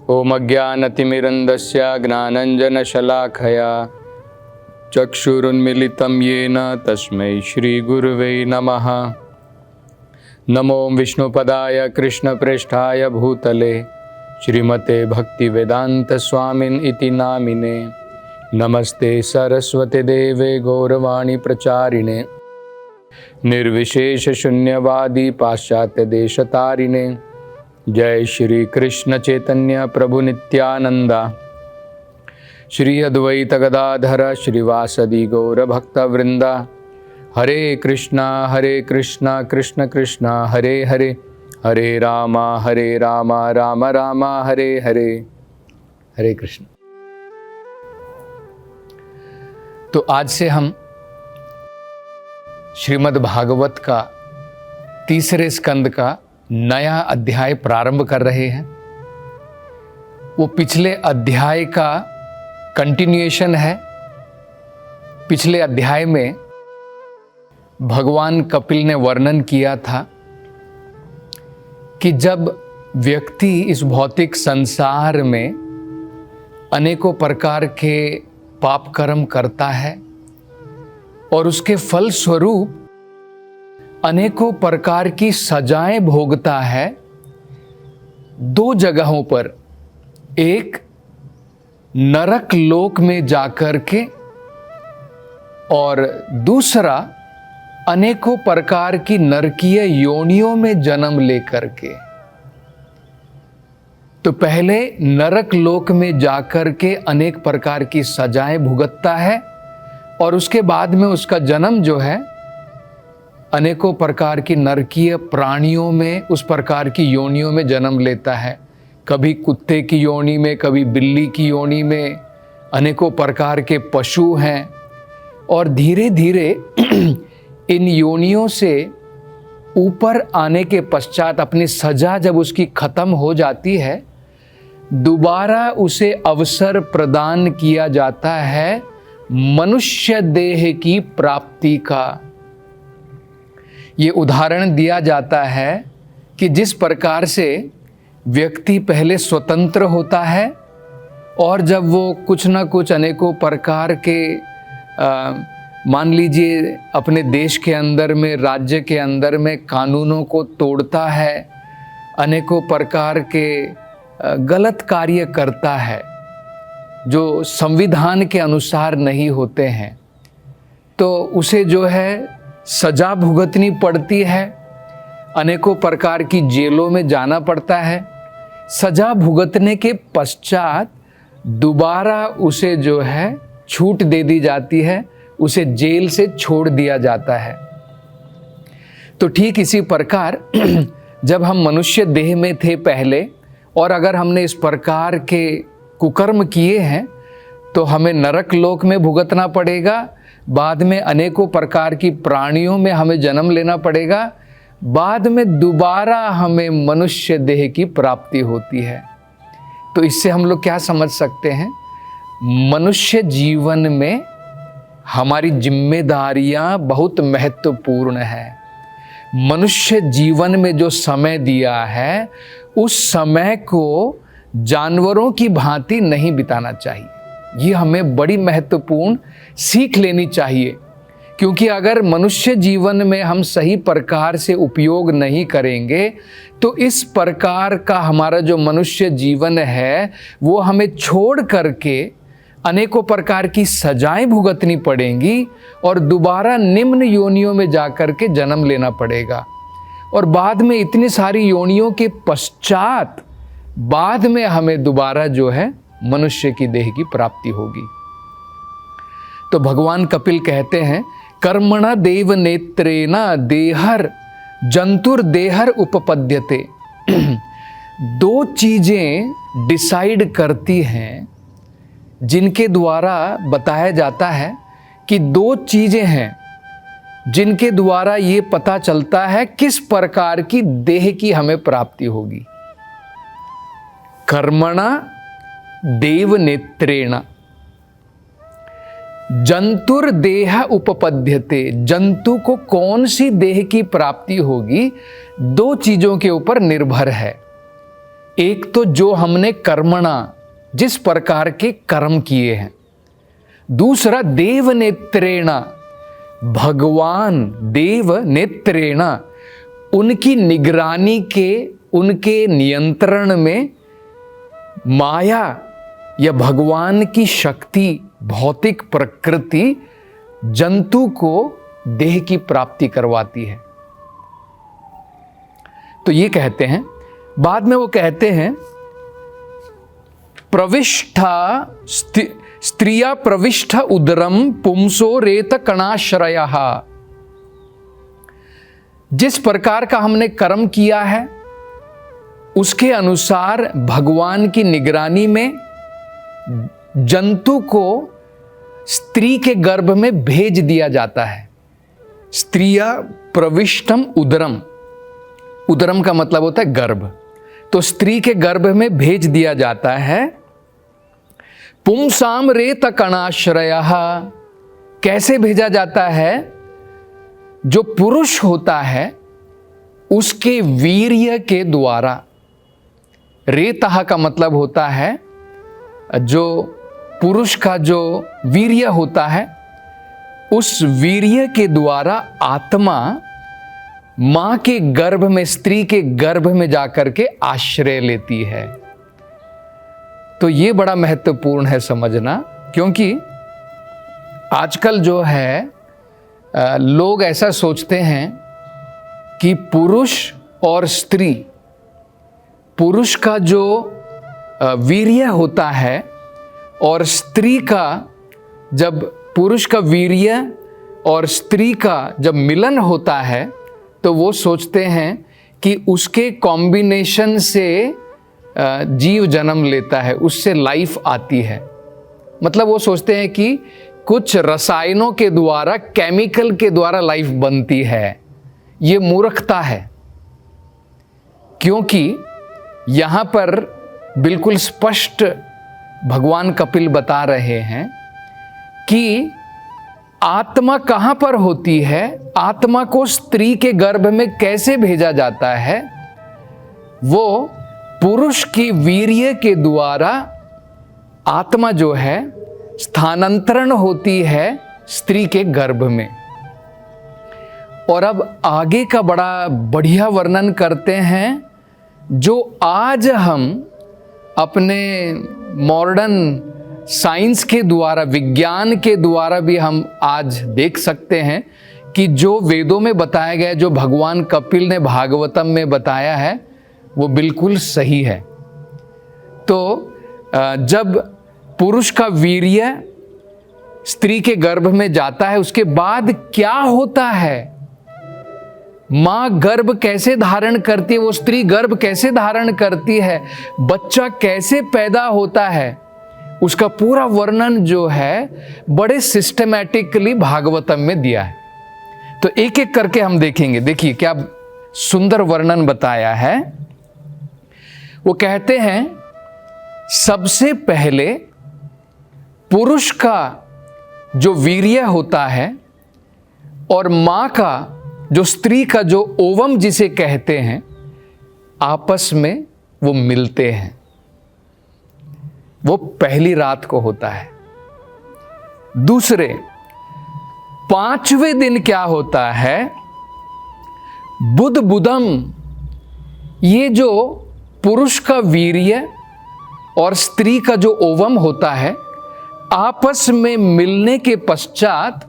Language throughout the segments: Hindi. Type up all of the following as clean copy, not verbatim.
ओम अज्ञानतिमिरन्दस्य ज्ञानञ्जनशलाखया चक्षुरुन्मीलितं येन तस्मै श्रीगुरुवे नमः। नमो विष्णुपदाय कृष्णप्रेष्ठाय भूतले श्रीमते भक्तिवेदान्तस्वामिन् इति नामिने। नमस्ते सरस्वती देवे गौरवाणी प्रचारिणे निर्विशेष शून्यवादी पाश्चात्य देशतारिणे। जय श्री कृष्ण चैतन्य प्रभु नित्यानंदा श्री अद्वैत गदाधर श्रीवासदि गौर भक्त वृंदा। हरे कृष्णा कृष्ण कृष्ण हरे हरे, हरे राम राम राम हरे हरे। हरे कृष्ण। तो आज से हम श्रीमद् भागवत का तीसरे स्कंद का नया अध्याय प्रारंभ कर रहे हैं। वो पिछले अध्याय का कंटिन्यूएशन है। पिछले अध्याय में भगवान कपिल ने वर्णन किया था कि जब व्यक्ति इस भौतिक संसार में अनेकों प्रकार के पाप कर्म करता है और उसके फल स्वरूप अनेकों प्रकार की सजाएं भोगता है, दो जगहों पर, एक नरक लोक में जाकर के और दूसरा अनेकों प्रकार की नरकीय योनियों में जन्म लेकर के। तो पहले नरक लोक में जाकर के अनेक प्रकार की सजाएं भुगतता है और उसके बाद में उसका जन्म जो है अनेकों प्रकार की नरकीय प्राणियों में, उस प्रकार की योनियों में जन्म लेता है। कभी कुत्ते की योनि में, कभी बिल्ली की योनि में, अनेकों प्रकार के पशु हैं। और धीरे धीरे इन योनियों से ऊपर आने के पश्चात अपनी सजा जब उसकी खत्म हो जाती है, दोबारा उसे अवसर प्रदान किया जाता है मनुष्य देह की प्राप्ति का। ये उदाहरण दिया जाता है कि जिस प्रकार से व्यक्ति पहले स्वतंत्र होता है और जब वो कुछ ना कुछ अनेकों प्रकार के मान लीजिए अपने देश के अंदर में, राज्य के अंदर में कानूनों को तोड़ता है, अनेकों प्रकार के गलत कार्य करता है जो संविधान के अनुसार नहीं होते हैं, तो उसे जो है सजा भुगतनी पड़ती है। अनेकों प्रकार की जेलों में जाना पड़ता है। सजा भुगतने के पश्चात दोबारा उसे जो है छूट दे दी जाती है, उसे जेल से छोड़ दिया जाता है। तो ठीक इसी प्रकार जब हम मनुष्य देह में थे पहले, और अगर हमने इस प्रकार के कुकर्म किए हैं तो हमें नरक लोक में भुगतना पड़ेगा, बाद में अनेकों प्रकार की प्राणियों में हमें जन्म लेना पड़ेगा, बाद में दोबारा हमें मनुष्य देह की प्राप्ति होती है। तो इससे हम लोग क्या समझ सकते हैं? मनुष्य जीवन में हमारी जिम्मेदारियां बहुत महत्वपूर्ण है। मनुष्य जीवन में जो समय दिया है उस समय को जानवरों की भांति नहीं बिताना चाहिए। ये हमें बड़ी महत्वपूर्ण सीख लेनी चाहिए, क्योंकि अगर मनुष्य जीवन में हम सही प्रकार से उपयोग नहीं करेंगे तो इस प्रकार का हमारा जो मनुष्य जीवन है वो हमें छोड़ करके अनेकों प्रकार की सजाएं भुगतनी पड़ेंगी और दोबारा निम्न योनियों में जाकर के जन्म लेना पड़ेगा। और बाद में इतनी सारी योनियों के पश्चात बाद में हमें दोबारा जो है मनुष्य की देह की प्राप्ति होगी। तो भगवान कपिल कहते हैं, कर्मणा देव नेत्रेना देहर जंतुर देहर उपपद्यते। दो चीजें डिसाइड करती हैं, जिनके द्वारा बताया जाता है कि दो चीजें हैं जिनके द्वारा ये पता चलता है किस प्रकार की देह की हमें प्राप्ति होगी। कर्मणा देव नेत्रेण जंतुर देह उपपद्यते। जंतु को कौन सी देह की प्राप्ति होगी, दो चीजों के ऊपर निर्भर है। एक तो जो हमने कर्मणा, जिस प्रकार के कर्म किए हैं। दूसरा देव नेत्रेणा, भगवान देव नेत्रेणा, उनकी निगरानी के, उनके नियंत्रण में माया या भगवान की शक्ति, भौतिक प्रकृति जंतु को देह की प्राप्ति करवाती है। तो ये कहते हैं, बाद में वो कहते हैं प्रविष्ठा स्त्रिया प्रविष्ठ उदरम पुंसो रेत कणाश्रयः। जिस प्रकार का हमने कर्म किया है उसके अनुसार भगवान की निगरानी में जंतु को स्त्री के गर्भ में भेज दिया जाता है। स्त्रिया प्रविष्टम उदरम, उदरम का मतलब होता है गर्भ, तो स्त्री के गर्भ में भेज दिया जाता है। पुंसाम रेत कणाश्रयः, कैसे भेजा जाता है? जो पुरुष होता है उसके वीर्य के द्वारा। रेतः का मतलब होता है जो पुरुष का जो वीर्य होता है, उस वीर्य के द्वारा आत्मा मां के गर्भ में, स्त्री के गर्भ में जाकर के आश्रय लेती है। तो ये बड़ा महत्वपूर्ण है समझना, क्योंकि आजकल जो है लोग ऐसा सोचते हैं कि पुरुष और स्त्री, पुरुष का जो वीर्य होता है और स्त्री का, जब पुरुष का वीर्य और स्त्री का जब मिलन होता है तो वो सोचते हैं कि उसके कॉम्बिनेशन से जीव जन्म लेता है, उससे लाइफ आती है। मतलब वो सोचते हैं कि कुछ रसायनों के द्वारा, केमिकल के द्वारा लाइफ बनती है। ये मूर्खता है, क्योंकि यहाँ पर बिल्कुल स्पष्ट भगवान कपिल बता रहे हैं कि आत्मा कहाँ पर होती है, आत्मा को स्त्री के गर्भ में कैसे भेजा जाता है? वो पुरुष की वीर्य के द्वारा आत्मा जो है स्थानांतरण होती है स्त्री के गर्भ में। और अब आगे का बड़ा बढ़िया वर्णन करते हैं, जो आज हम अपने मॉडर्न साइंस के द्वारा, विज्ञान के द्वारा भी हम आज देख सकते हैं कि जो वेदों में बताया गया, जो भगवान कपिल ने भागवतम में बताया है, वो बिल्कुल सही है। तो जब पुरुष का वीर्य स्त्री के गर्भ में जाता है, उसके बाद क्या होता है? मां गर्भ कैसे धारण करती है, वो स्त्री गर्भ कैसे धारण करती है, बच्चा कैसे पैदा होता है, उसका पूरा वर्णन जो है बड़े सिस्टमैटिकली भागवतम में दिया है। तो एक एक करके हम देखेंगे। देखिए क्या सुंदर वर्णन बताया है। वो कहते हैं सबसे पहले पुरुष का जो वीर्य होता है और मां का, जो स्त्री का जो ओवम जिसे कहते हैं, आपस में वो मिलते हैं। वो पहली रात को होता है। दूसरे 5वें दिन क्या होता है? बुध बुदम, ये जो पुरुष का वीर्य और स्त्री का जो ओवम होता है, आपस में मिलने के पश्चात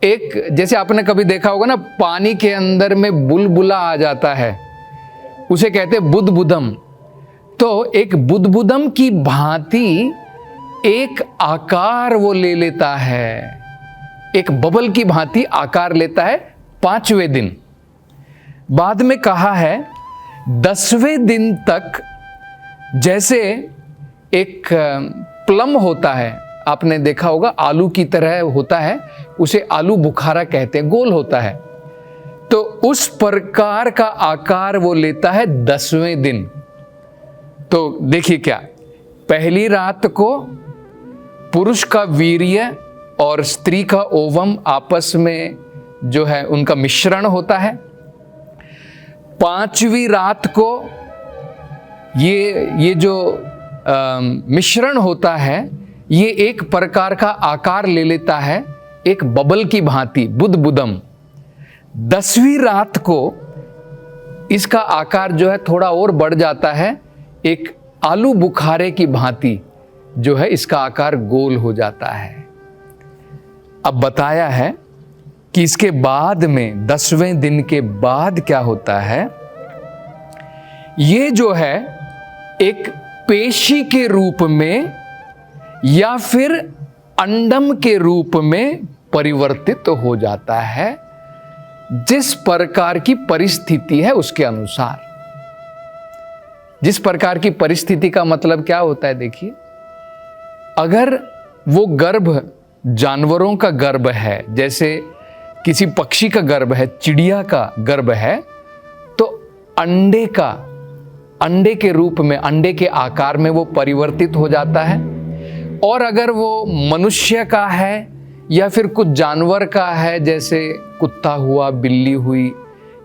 एक, जैसे आपने कभी देखा होगा ना, पानी के अंदर में बुलबुला आ जाता है, उसे कहते हैं बुदबुदम। तो एक बुदबुदम की भांति एक आकार वो ले लेता है, एक बबल की भांति आकार लेता है 5वें दिन। बाद में कहा है 10वें दिन तक, जैसे एक प्लम होता है, आपने देखा होगा आलू की तरह होता है, उसे आलू बुखारा कहते हैं, गोल होता है। तो उस प्रकार का आकार वो लेता है 10वें दिन। तो देखिए क्या, पहली रात को पुरुष का वीर्य और स्त्री का ओवम आपस में जो है उनका मिश्रण होता है। 5वीं रात को ये जो मिश्रण होता है ये एक प्रकार का आकार ले लेता है, एक बबल की भांति, बुदबुदम। 10वीं रात को इसका आकार जो है थोड़ा और बढ़ जाता है, एक आलू बुखारे की भांति जो है इसका आकार गोल हो जाता है। अब बताया है कि इसके बाद में 10वें दिन के बाद क्या होता है, ये जो है एक पेशी के रूप में या फिर अंडम के रूप में परिवर्तित हो जाता है, जिस प्रकार की परिस्थिति है उसके अनुसार। जिस प्रकार की परिस्थिति का मतलब क्या होता है, देखिए, अगर वो गर्भ जानवरों का गर्भ है, जैसे किसी पक्षी का गर्भ है, चिड़िया का गर्भ है, तो अंडे के रूप में, अंडे के आकार में वो परिवर्तित हो जाता है। और अगर वो मनुष्य का है या फिर कुछ जानवर का है, जैसे कुत्ता हुआ, बिल्ली हुई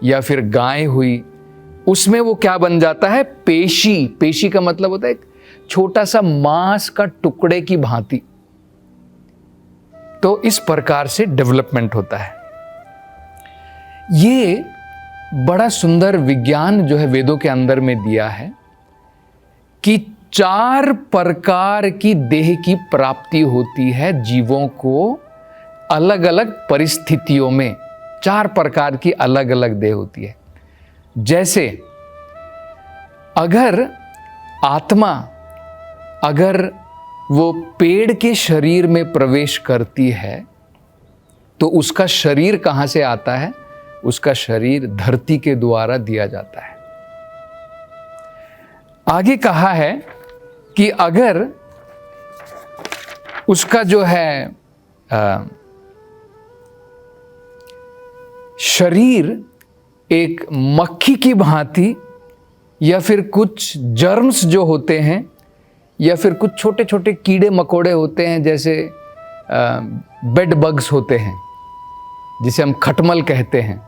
या फिर गाय हुई, उसमें वो क्या बन जाता है, पेशी। पेशी का मतलब होता है एक छोटा सा मांस का टुकड़े की भांति। तो इस प्रकार से डेवलपमेंट होता है। ये बड़ा सुंदर विज्ञान जो है वेदों के अंदर में दिया है कि 4 प्रकार की देह की प्राप्ति होती है जीवों को अलग अलग परिस्थितियों में। 4 प्रकार की अलग अलग देह होती है। जैसे अगर आत्मा अगर वो पेड़ के शरीर में प्रवेश करती है तो उसका शरीर कहां से आता है, उसका शरीर धरती के द्वारा दिया जाता है। आगे कहा है कि अगर उसका जो है शरीर एक मक्खी की भांति या फिर कुछ जर्म्स जो होते हैं या फिर कुछ छोटे छोटे कीड़े मकोड़े होते हैं, जैसे बेड बग्स होते हैं जिसे हम खटमल कहते हैं,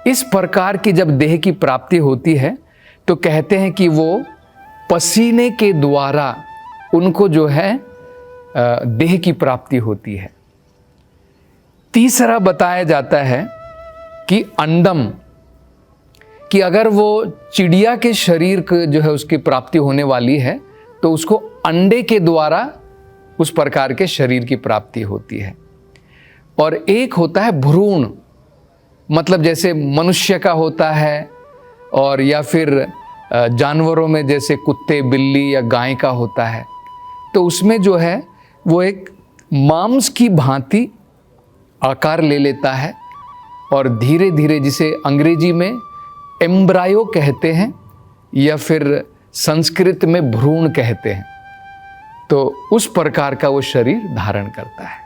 इस प्रकार की जब देह की प्राप्ति होती है तो कहते हैं कि वो पसीने के द्वारा उनको जो है देह की प्राप्ति होती है। तीसरा बताया जाता है कि अंडम, कि अगर वो चिड़िया के शरीर को जो है उसकी प्राप्ति होने वाली है तो उसको अंडे के द्वारा उस प्रकार के शरीर की प्राप्ति होती है। और एक होता है भ्रूण, मतलब जैसे मनुष्य का होता है और या फिर जानवरों में जैसे कुत्ते, बिल्ली या गाय का होता है, तो उसमें जो है वो एक मांस की भांति आकार ले लेता है और धीरे धीरे, जिसे अंग्रेजी में एम्ब्रायो कहते हैं या फिर संस्कृत में भ्रूण कहते हैं, तो उस प्रकार का वो शरीर धारण करता है।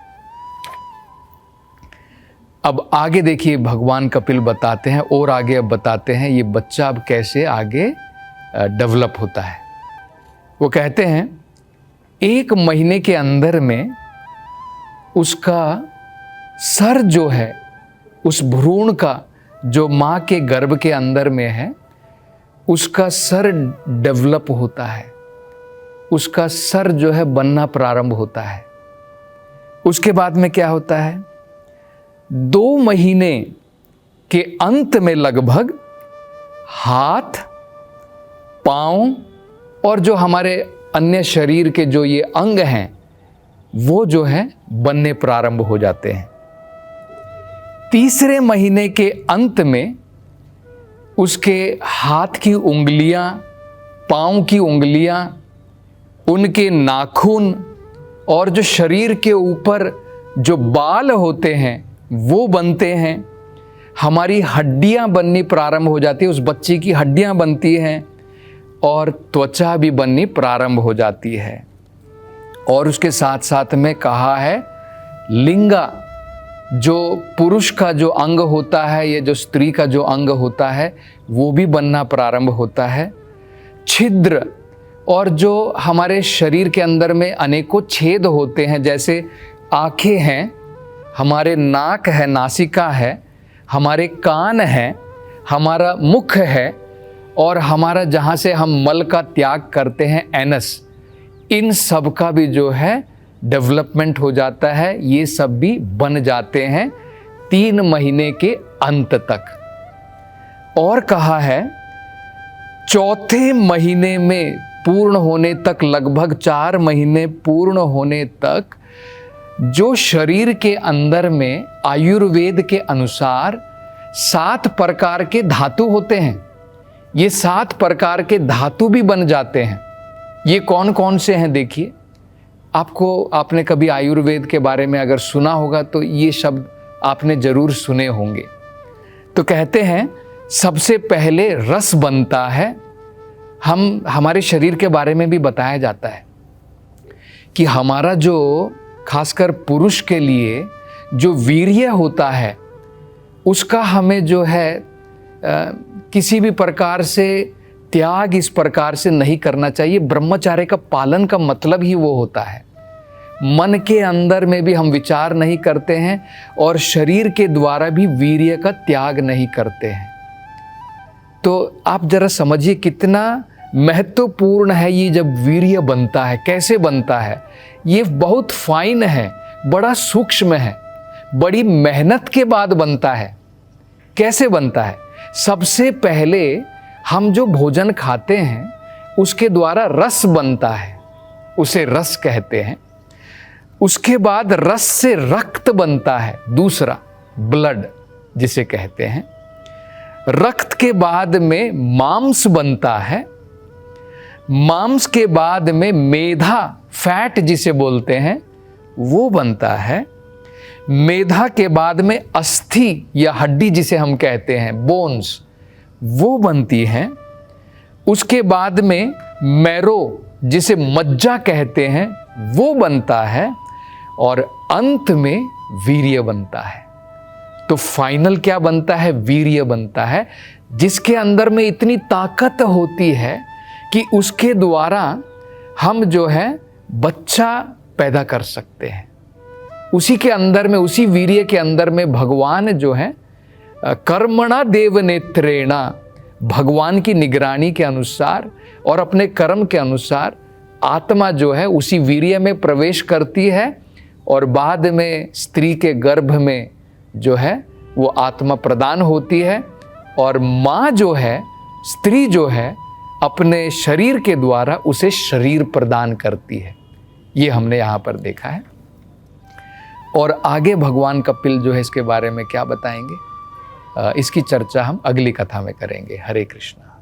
अब आगे देखिए भगवान कपिल बताते हैं, और आगे अब बताते हैं ये बच्चा अब कैसे आगे डेवलप होता है। वो कहते हैं 1 महीने के अंदर में उसका सर जो है, उस भ्रूण का जो माँ के गर्भ के अंदर में है, उसका सर डेवलप होता है, उसका सर जो है बनना प्रारंभ होता है। उसके बाद में क्या होता है, 2 महीने के अंत में लगभग हाथ, पाँव और जो हमारे अन्य शरीर के जो ये अंग हैं वो जो है बनने प्रारंभ हो जाते हैं। 3 महीने के अंत में उसके हाथ की उंगलियां, पाँव की उंगलियां, उनके नाखून और जो शरीर के ऊपर जो बाल होते हैं वो बनते हैं। हमारी हड्डियां बननी प्रारंभ हो जाती है, उस बच्चे की हड्डियां बनती हैं और त्वचा भी बननी प्रारंभ हो जाती है। और उसके साथ साथ में कहा है लिंगा, जो पुरुष का जो अंग होता है या जो स्त्री का जो अंग होता है वो भी बनना प्रारंभ होता है। छिद्र, और जो हमारे शरीर के अंदर में अनेकों छेद होते हैं, जैसे आँखें हैं, हमारे नाक है, नासिका है, हमारे कान हैं, हमारा मुख है और हमारा जहाँ से हम मल का त्याग करते हैं एनस, इन सब का भी जो है डेवलपमेंट हो जाता है। ये सब भी बन जाते हैं 3 महीने के अंत तक। और कहा है चौथे महीने में पूर्ण होने तक, लगभग 4 महीने पूर्ण होने तक, जो शरीर के अंदर में आयुर्वेद के अनुसार 7 प्रकार के धातु होते हैं, ये 7 प्रकार के धातु भी बन जाते हैं। ये कौन कौन से हैं देखिए। आपने कभी आयुर्वेद के बारे में अगर सुना होगा तो ये शब्द आपने जरूर सुने होंगे। तो कहते हैं सबसे पहले रस बनता है। हमारे शरीर के बारे में भी बताया जाता है कि हमारा जो खासकर पुरुष के लिए जो वीर्य होता है उसका हमें जो है किसी भी प्रकार से त्याग इस प्रकार से नहीं करना चाहिए। ब्रह्मचार्य का पालन का मतलब ही वो होता है। मन के अंदर में भी हम विचार नहीं करते हैं और शरीर के द्वारा भी वीर्य का त्याग नहीं करते हैं। तो आप जरा समझिए कितना महत्वपूर्ण है ये जब वीर्य बनता है। कैसे बनता है? ये बहुत फाइन है, बड़ा सूक्ष्म है, बड़ी मेहनत के बाद बनता है। कैसे बनता है? सबसे पहले हम जो भोजन खाते हैं उसके द्वारा रस बनता है, उसे रस कहते हैं। उसके बाद रस से रक्त बनता है, दूसरा ब्लड जिसे कहते हैं। रक्त के बाद में मांस बनता है। मांस के बाद में मेधा, फैट जिसे बोलते हैं, वो बनता है। मेधा के बाद में अस्थि या हड्डी जिसे हम कहते हैं, बोन्स, वो बनती हैं। उसके बाद में मैरो जिसे मज्जा कहते हैं, वो बनता है। और अंत में वीर्य बनता है। तो फाइनल क्या बनता है? वीर्य बनता है, जिसके अंदर में इतनी ताकत होती है कि उसके द्वारा हम जो है बच्चा पैदा कर सकते हैं। उसी के अंदर में, उसी वीर्य के अंदर में भगवान जो है कर्मणा देव नेत्रेणा, भगवान की निगरानी के अनुसार और अपने कर्म के अनुसार आत्मा जो है उसी वीर्य में प्रवेश करती है और बाद में स्त्री के गर्भ में जो है वो आत्मा प्रदान होती है। और माँ जो है, स्त्री जो है, अपने शरीर के द्वारा उसे शरीर प्रदान करती है। ये हमने यहाँ पर देखा है। और आगे भगवान कपिल जो है इसके बारे में क्या बताएंगे, इसकी चर्चा हम अगली कथा में करेंगे। हरे कृष्णा।